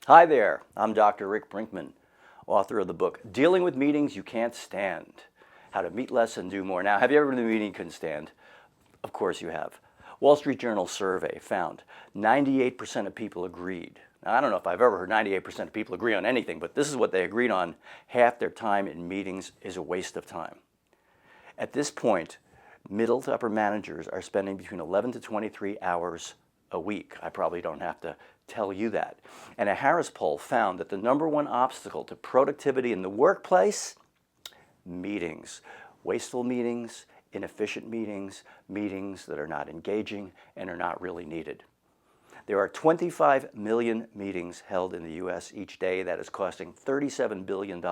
Hi there, I'm Dr. Rick Brinkman, author of the book, Dealing with Meetings You Can't Stand, How to Meet Less and Do More. Now, have you ever been in a meeting you couldn't stand? Of course you have. Wall Street Journal survey found 98% of people agreed. Now, I don't know if I've ever heard 98% of people agree on anything, but this is what they agreed on. Half their time in meetings is a waste of time. At this point, middle to upper managers are spending between 11 to 23 hours a week. I probably don't have to tell you that. And a Harris poll found that the number one obstacle to productivity in the workplace, meetings. Wasteful meetings, inefficient meetings, meetings that are not engaging and are not really needed. There are 25 million meetings held in the U.S. each day. That is costing $37 billion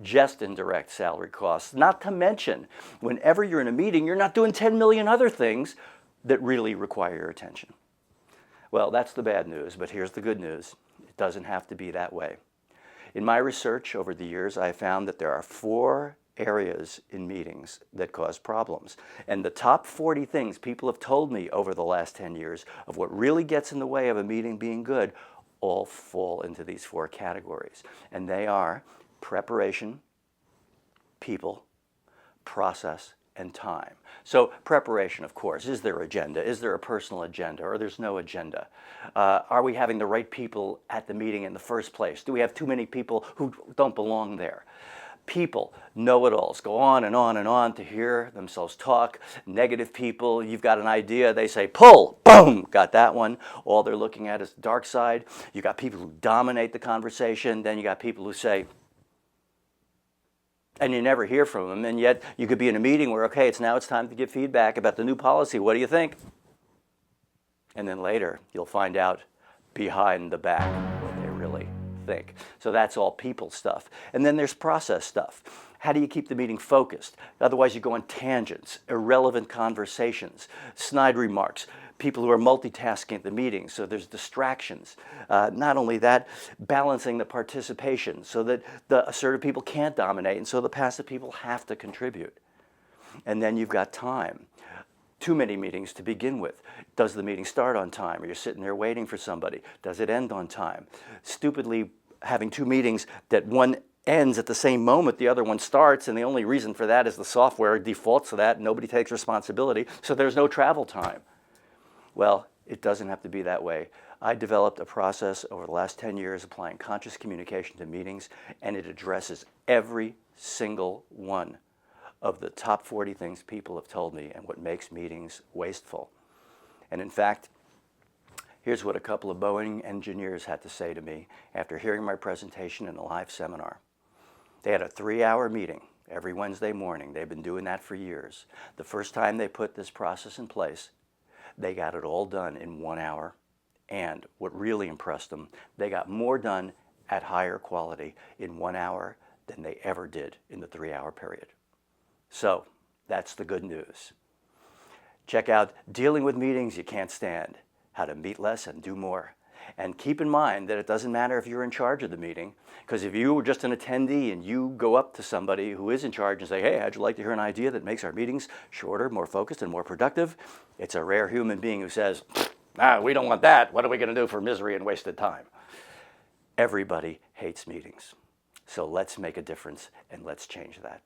just in direct salary costs. Not to mention, whenever you're in a meeting, you're not doing 10 million other things that really require your attention. Well, that's the bad news, but here's the good news. It doesn't have to be that way. In my research over the years, I found that there are 4 areas in meetings that cause problems. And the top 40 things people have told me over the last 10 years of what really gets in the way of a meeting being good all fall into these 4 categories. And they are preparation, people, process, and time. So preparation, of course. Is there agenda? Is there a personal agenda, or there's no agenda? Are we having the right people at the meeting in the first place? Do we have too many people who don't belong there? People, know-it-alls, go on and on and on to hear themselves talk. Negative people, you've got an idea, they say, pull, boom, got that one. All they're looking at is the dark side. You got people who dominate the conversation. Then you got people who say, and you never hear from them, and yet you could be in a meeting where, okay, it's time to give feedback about the new policy. What do you think? And then later, you'll find out behind the back what they really think. So that's all people stuff. And then there's process stuff. How do you keep the meeting focused? Otherwise, you go on tangents, irrelevant conversations, snide remarks, people who are multitasking at the meeting, so there's distractions. Not only that, balancing the participation so that the assertive people can't dominate, and so the passive people have to contribute. And then you've got time. Too many meetings to begin with. Does the meeting start on time? Or you're sitting there waiting for somebody? Does it end on time? Stupidly having 2 meetings that one ends at the same moment the other one starts, and the only reason for that is the software defaults to that, and nobody takes responsibility, so there's no travel time. Well, it doesn't have to be that way. I developed a process over the last 10 years applying conscious communication to meetings, and it addresses every single one of the top 40 things people have told me and what makes meetings wasteful. And in fact, here's what a couple of Boeing engineers had to say to me after hearing my presentation in a live seminar. They had a 3-hour meeting every Wednesday morning. They've been doing that for years. The first time they put this process in place, they got it all done in 1 hour. And what really impressed them, they got more done at higher quality in 1 hour than they ever did in the 3-hour period. So that's the good news. Check out Dealing with Meetings You Can't Stand, How to Meet Less and Do More. And keep in mind that it doesn't matter if you're in charge of the meeting, because if you were just an attendee and you go up to somebody who is in charge and say, hey, how'd you like to hear an idea that makes our meetings shorter, more focused, and more productive? It's a rare human being who says, we don't want that. What are we going to do for misery and wasted time? Everybody hates meetings. So let's make a difference and let's change that.